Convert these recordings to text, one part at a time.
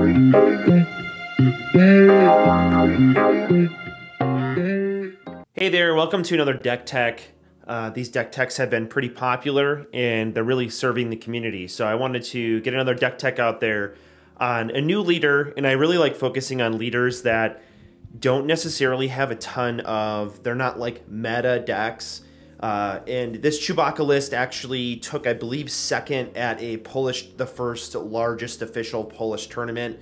Hey there, welcome to another deck tech. These deck techs have been pretty popular and they're really serving the community. So I wanted to get another deck tech out there on a new leader, and I really like focusing on leaders that don't necessarily have a ton of, they're not like meta decks. And this Chewbacca list actually took, I believe, second at a the first largest official Polish tournament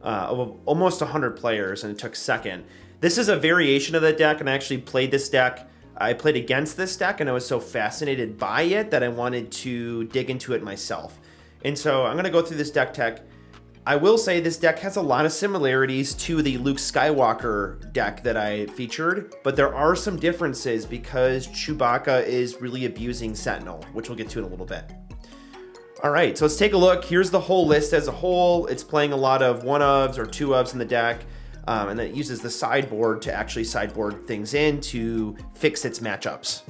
of almost 100 players, and it took second. This is a variation of the deck, and I actually played this deck. I played against this deck, and I was so fascinated by it that I wanted to dig into it myself. And so I'm going to go through this deck tech. I will say this deck has a lot of similarities to the Luke Skywalker deck that I featured, but there are some differences because Chewbacca is really abusing Sentinel, which we'll get to in a little bit. All right, so let's take a look. Here's the whole list as a whole. It's playing a lot of 1-ofs or 2-ofs in the deck, and then it uses the sideboard to actually sideboard things in to fix its matchups.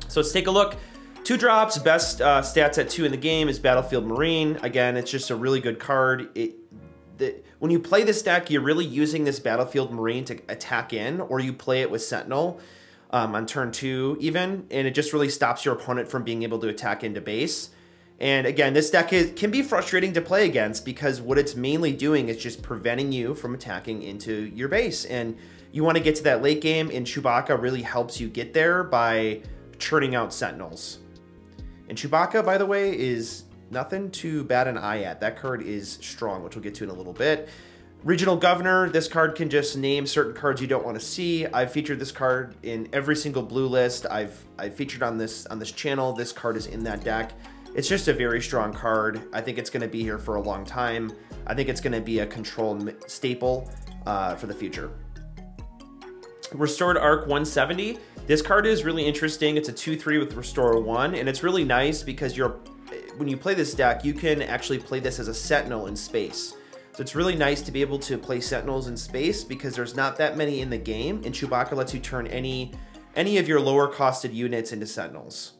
So let's take a look. 2 drops, best stats at 2 in the game is Battlefield Marine. Again, it's just a really good card. When you play this deck, you're really using this Battlefield Marine to attack in, or you play it with Sentinel on turn 2 even, and it just really stops your opponent from being able to attack into base. And again, this deck can be frustrating to play against because what it's mainly doing is just preventing you from attacking into your base. And you want to get to that late game, and Chewbacca really helps you get there by churning out Sentinels. And Chewbacca, by the way, is nothing to bat an eye at. That card is strong, which we'll get to in a little bit. Regional Governor, this card can just name certain cards you don't want to see. I've featured this card in every single blue list I've featured on this channel. This card is in that deck. It's just a very strong card. I think it's going to be here for a long time. I think it's going to be a control staple for the future. Restored Arc 170. This card is really interesting. It's a 2/3 with Restore 1, and it's really nice because when you play this deck, you can actually play this as a Sentinel in space. So it's really nice to be able to play Sentinels in space because there's not that many in the game, and Chewbacca lets you turn any of your lower costed units into Sentinels.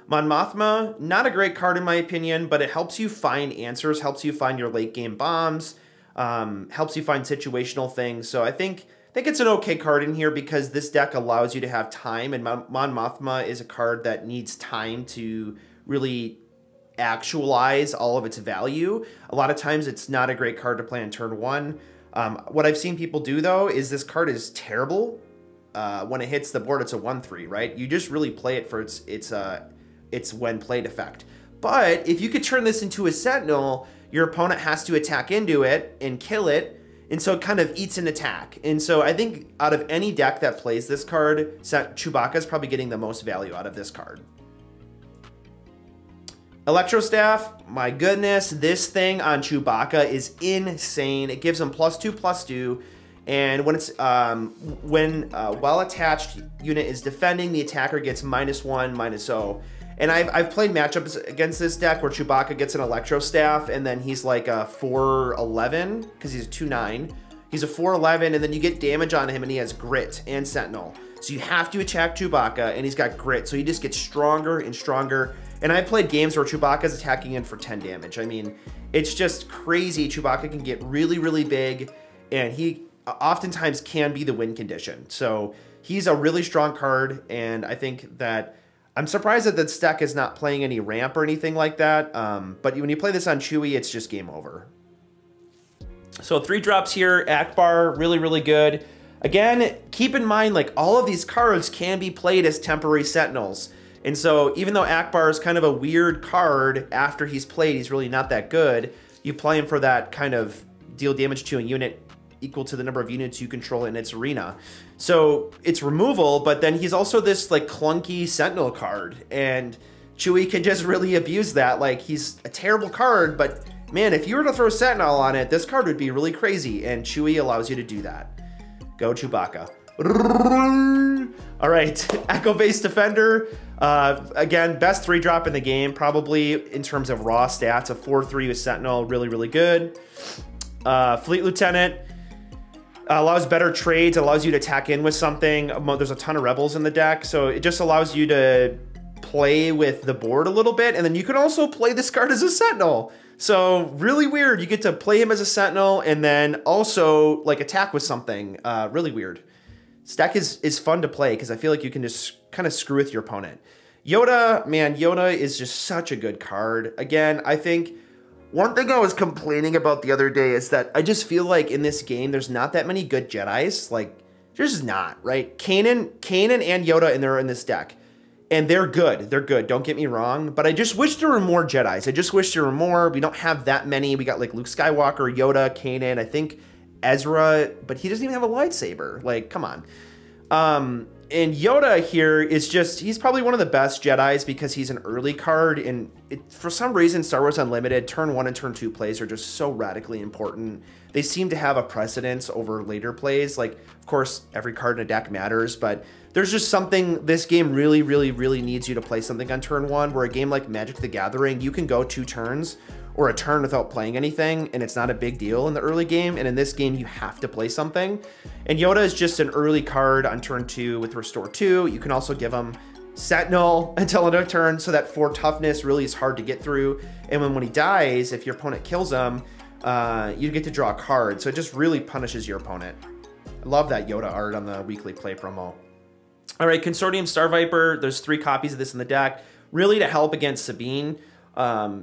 Mon Mothma, not a great card in my opinion, but it helps you find answers, helps you find your late game bombs, helps you find situational things. So I think it's an okay card in here because this deck allows you to have time, and Mon Mothma is a card that needs time to really actualize all of its value. A lot of times it's not a great card to play on turn 1. What I've seen people do though is this card is terrible. When it hits the board, it's a 1/3, right? You just really play it for its when played effect. But if you could turn this into a Sentinel, your opponent has to attack into it and kill it, and so it kind of eats an attack. And so I think out of any deck that plays this card, Chewbacca is probably getting the most value out of this card. Electro Staff, my goodness, this thing on Chewbacca is insane. It gives him +2/+2, and when it's while attached unit is defending, the attacker gets -1/-0. And I've played matchups against this deck where Chewbacca gets an Electro Staff, and then he's like a 4/11 because he's a 2/9. He's a 4/11, and then you get damage on him, and he has Grit and Sentinel. So you have to attack Chewbacca, and he's got Grit, so he just gets stronger and stronger. And I played games where Chewbacca's attacking in for 10 damage. I mean, it's just crazy. Chewbacca can get really, really big, and he oftentimes can be the win condition. So he's a really strong card, and I think that I'm surprised that this deck is not playing any ramp or anything like that. But when you play this on Chewy, it's just game over. So 3 drops here. Akbar, really, really good. Again, keep in mind, like, all of these cards can be played as temporary Sentinels. And so even though Akbar is kind of a weird card, after he's played, he's really not that good. You play him for that kind of deal damage to a unit equal to the number of units you control in its arena. So it's removal, but then he's also this like clunky Sentinel card, and Chewy can just really abuse that. Like, he's a terrible card, but man, if you were to throw Sentinel on it, this card would be really crazy, and Chewy allows you to do that. Go Chewbacca. All right, Echo Base Defender. Again, best 3-drop in the game, probably in terms of raw stats. A 4/3 with Sentinel, really, really good. Fleet Lieutenant. Allows better trades, allows you to attack in with something. There's a ton of rebels in the deck, so it just allows you to play with the board a little bit, and then you can also play this card as a Sentinel. So really weird. You get to play him as a Sentinel and then also like attack with something. Really weird. This deck is fun to play because I feel like you can just kind of screw with your opponent. Yoda, man, Yoda is just such a good card. Again, I think one thing I was complaining about the other day is that I just feel like in this game, there's not that many good Jedis. Like, there's just not, right? Kanan and Yoda, and they're in this deck. And they're good. They're good. Don't get me wrong. But I just wish there were more Jedis. I just wish there were more. We don't have that many. We got like Luke Skywalker, Yoda, Kanan, I think Ezra, but he doesn't even have a lightsaber. Like, come on. And Yoda here is just, he's probably one of the best Jedis because he's an early card. And for some reason, Star Wars Unlimited, turn 1 and turn 2 plays are just so radically important. They seem to have a precedence over later plays. Like, of course, every card in a deck matters, but there's just something, this game really, really, really needs you to play something on turn 1, where a game like Magic the Gathering, you can go 2 turns or a turn without playing anything, and it's not a big deal in the early game. And in this game, you have to play something. And Yoda is just an early card on turn 2 with Restore 2. You can also give him Sentinel until another turn, so that 4 toughness really is hard to get through. And when he dies, if your opponent kills him, you get to draw a card. So it just really punishes your opponent. I love that Yoda art on the weekly play promo. All right, Consortium Star Viper. There's 3 copies of this in the deck, really to help against Sabine.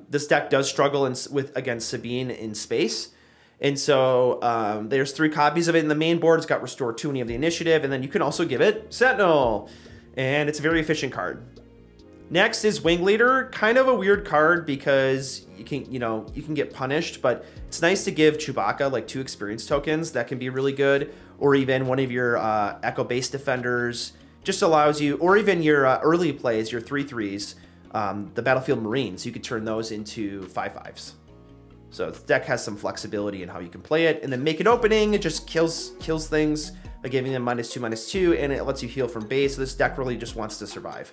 This deck does struggle against Sabine in space. And so there's 3 copies of it in the main board. It's got Restore 2 when you have the initiative, and then you can also give it Sentinel. And it's a very efficient card. Next is Wing Leader, kind of a weird card because you can get punished, but it's nice to give Chewbacca like 2 experience tokens. That can be really good. Or even one of your Echo Base Defenders. Just allows you, or even your early plays, your 3/3s, the Battlefield Marines, you could turn those into 5/5s. So the deck has some flexibility in how you can play it. And then Make an Opening, it just kills things by giving them -2/-2, and it lets you heal from base. So this deck really just wants to survive.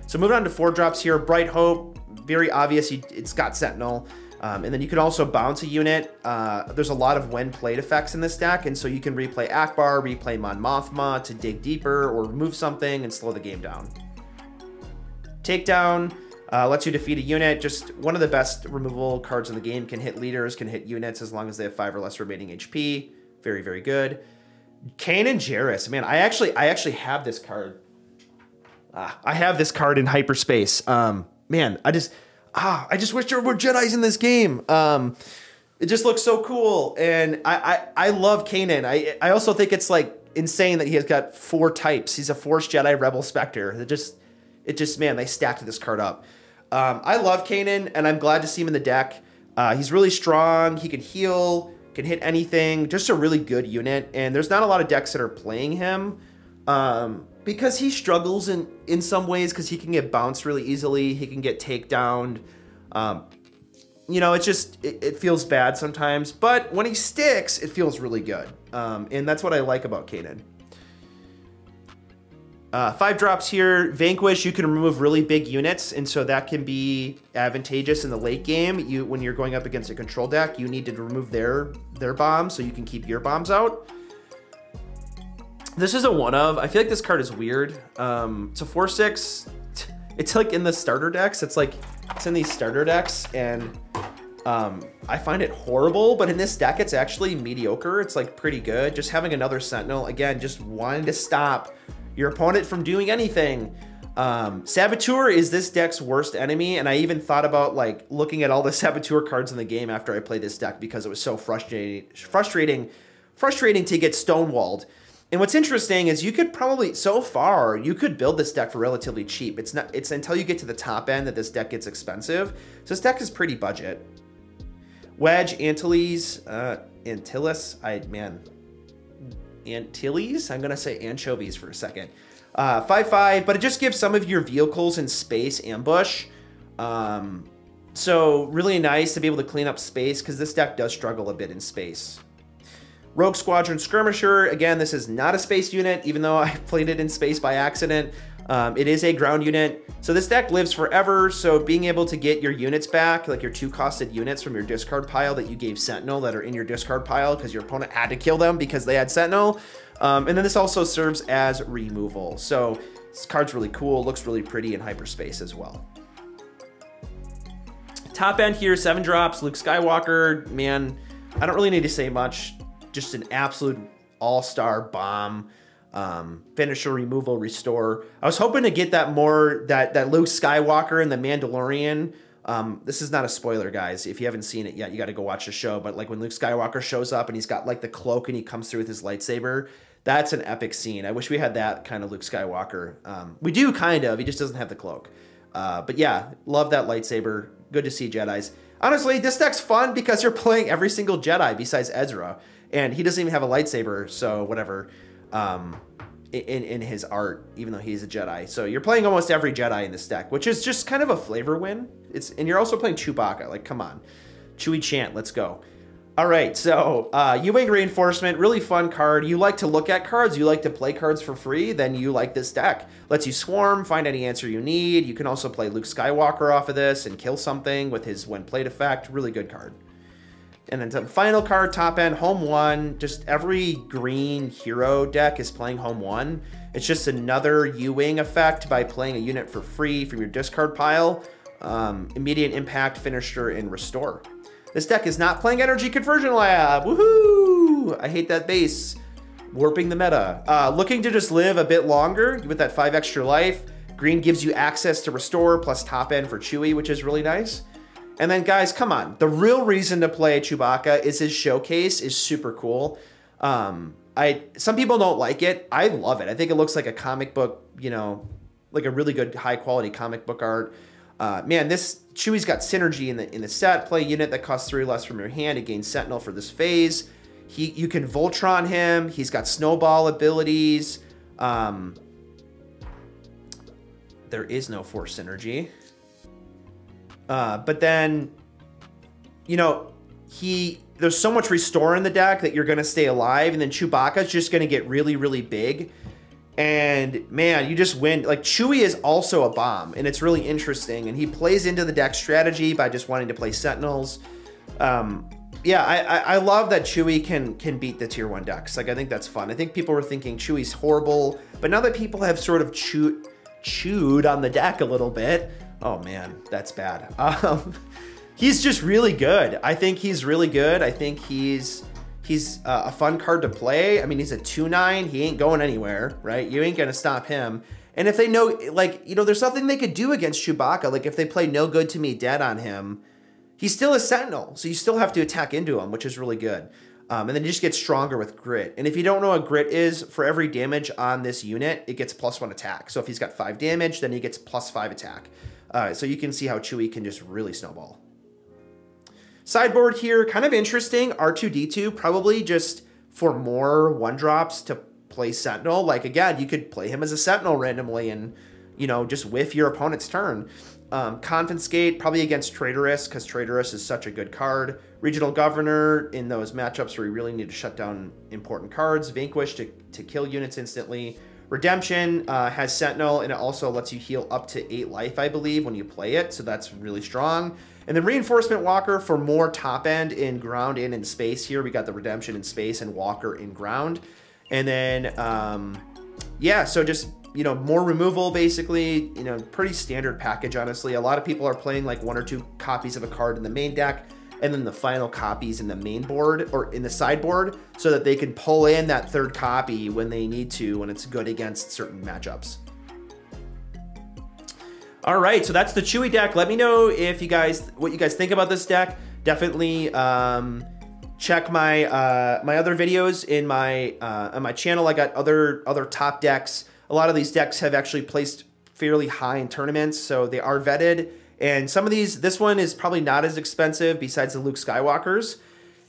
So moving on to 4 drops here, Bright Hope, very obvious, it's got Sentinel. And then you can also bounce a unit. There's a lot of when played effects in this deck, and so you can replay Akbar, replay Mon Mothma to dig deeper or remove something and slow the game down. Takedown lets you defeat a unit. Just one of the best removal cards in the game. Can hit leaders, can hit units as long as they have 5 or less remaining HP. Very, very good. Kanan Jarrus, man, I actually have this card. I have this card in hyperspace. Man, I just wish there were Jedis in this game. It just looks so cool, and I love Kanan. I also think it's like insane that he has got 4 types. He's a Force Jedi, Rebel, Spectre. It just man, they stacked this card up. I love Kanan, and I'm glad to see him in the deck. He's really strong. He can heal, can hit anything. Just a really good unit, and there's not a lot of decks that are playing him. Because he struggles in some ways because he can get bounced really easily. He can get takedowned. You know, it feels bad sometimes. But when he sticks, it feels really good. And that's what I like about Kanan. 5 drops here. Vanquish, you can remove really big units. And so that can be advantageous in the late game. When you're going up against a control deck, you need to remove their bombs so you can keep your bombs out. This is a 1-of. I feel like this card is weird. It's a 4/6. It's like in the starter decks. It's in these starter decks, and I find it horrible. But in this deck, it's actually mediocre. It's like pretty good. Just having another Sentinel, again, just wanting to stop your opponent from doing anything. Saboteur is this deck's worst enemy, and I even thought about like looking at all the Saboteur cards in the game after I played this deck because it was so frustrating to get stonewalled. And what's interesting is you could probably, so far, you could build this deck for relatively cheap. It's until you get to the top end that this deck gets expensive. So this deck is pretty budget. Wedge, Antilles, Antilles? I'm gonna say anchovies for a second. 5/5, but it just gives some of your vehicles in space ambush. So really nice to be able to clean up space because this deck does struggle a bit in space. Rogue Squadron Skirmisher, again, this is not a space unit, even though I played it in space by accident. It is a ground unit. So this deck lives forever, so being able to get your units back, like your 2-costed units from your discard pile that you gave Sentinel that are in your discard pile because your opponent had to kill them because they had Sentinel. And then this also serves as removal. So This card's really cool, looks really pretty in hyperspace as well. Top end here, 7 drops, Luke Skywalker. Man, I don't really need to say much. Just an absolute all-star bomb. Finisher, removal, restore. I was hoping to get that more, that Luke Skywalker and the Mandalorian. This is not a spoiler, guys. If you haven't seen it yet, you got to go watch the show. But like when Luke Skywalker shows up and he's got like the cloak and he comes through with his lightsaber, that's an epic scene. I wish we had that kind of Luke Skywalker. We do kind of, he just doesn't have the cloak. But yeah, love that lightsaber. Good to see Jedis. Honestly, this deck's fun because you're playing every single Jedi besides Ezra. And he doesn't even have a lightsaber, so whatever. In his art, even though he's a Jedi. So you're playing almost every Jedi in this deck, which is just kind of a flavor win. And you're also playing Chewbacca. Like, come on. Chewy Chant, let's go. All right, so Ewing Reinforcement, really fun card. You like to look at cards, you like to play cards for free, then you like this deck. Lets you swarm, find any answer you need. You can also play Luke Skywalker off of this and kill something with his when played effect. Really good card. And then the final card, top end, home 1. Just every green hero deck is playing home 1. It's just another Ewing effect by playing a unit for free from your discard pile. Immediate impact, finisher, and restore. This deck is not playing Energy Conversion Lab. Woohoo! I hate that base. Warping the meta. Looking to just live a bit longer with that 5 extra life. Green gives you access to restore plus top end for Chewy, which is really nice. And then guys, come on. The real reason to play Chewbacca is his showcase is super cool. Some people don't like it. I love it. I think it looks like a comic book, you know, like a really good high quality comic book art. Man, this Chewy's got synergy in the set. Play a unit that costs 3 less from your hand. It gains Sentinel for this phase. You can Voltron him. He's got snowball abilities. There is no Force synergy. But then, you know, there's so much restore in the deck that you're going to stay alive. And then Chewbacca's just going to get really, really big. And man, you just win. Like Chewy is also a bomb and it's really interesting. And he plays into the deck strategy by just wanting to play Sentinels. Yeah, I love that Chewy can beat the tier 1 decks. Like, I think that's fun. I think people were thinking Chewy's horrible, but now that people have sort of chewed on the deck a little bit, oh man, that's bad. He's just really good. I think he's really good. I think he's a fun card to play. I mean, he's a 2/9. He ain't going anywhere, right? You ain't gonna stop him. And if they know, like, you know, there's nothing they could do against Chewbacca. Like, if they play No Good to Me Dead on him, he's still a Sentinel. So you still have to attack into him, which is really good. And then you just get stronger with Grit. And if you don't know what Grit is, for every damage on this unit, it gets +1 attack. So if he's got 5 damage, then he gets +5 attack. So you can see how Chewy can just really snowball. Sideboard here, kind of interesting. R2-D2, probably just for more 1-drops to play Sentinel. Like, again, you could play him as a Sentinel randomly and, you know, just whiff your opponent's turn. Confiscate, probably against Traitorous, because Traitorous is such a good card. Regional Governor, in those matchups where you really need to shut down important cards. Vanquish to kill units instantly. Redemption has Sentinel, and it also lets you heal up to 8 life, I believe, when you play it, so that's really strong. And then Reinforcement Walker for more top end in ground and in space here. We got the Redemption in space and Walker in ground. And then, yeah, so just, you know, more removal, basically, you know, pretty standard package, honestly. A lot of people are playing like 1 or 2 copies of a card in the main deck, and then the final copies in the main board or in the sideboard so that they can pull in that 3rd copy when they need to, when it's good against certain matchups. All right, so that's the Chewy deck. Let me know if what you guys think about this deck. Definitely check my my other videos in my on my channel. I got other top decks. A lot of these decks have actually placed fairly high in tournaments, so they are vetted. And some of these, this one is probably not as expensive besides the Luke Skywalkers.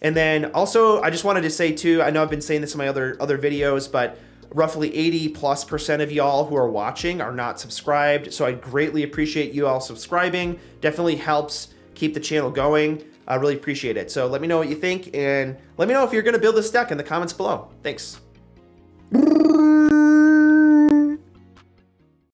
And then also, I just wanted to say too, I know I've been saying this in my other videos, but roughly 80+% of y'all who are watching are not subscribed. So I greatly appreciate you all subscribing. Definitely helps keep the channel going. I really appreciate it. So let me know what you think, and let me know if you're gonna build this deck in the comments below. Thanks.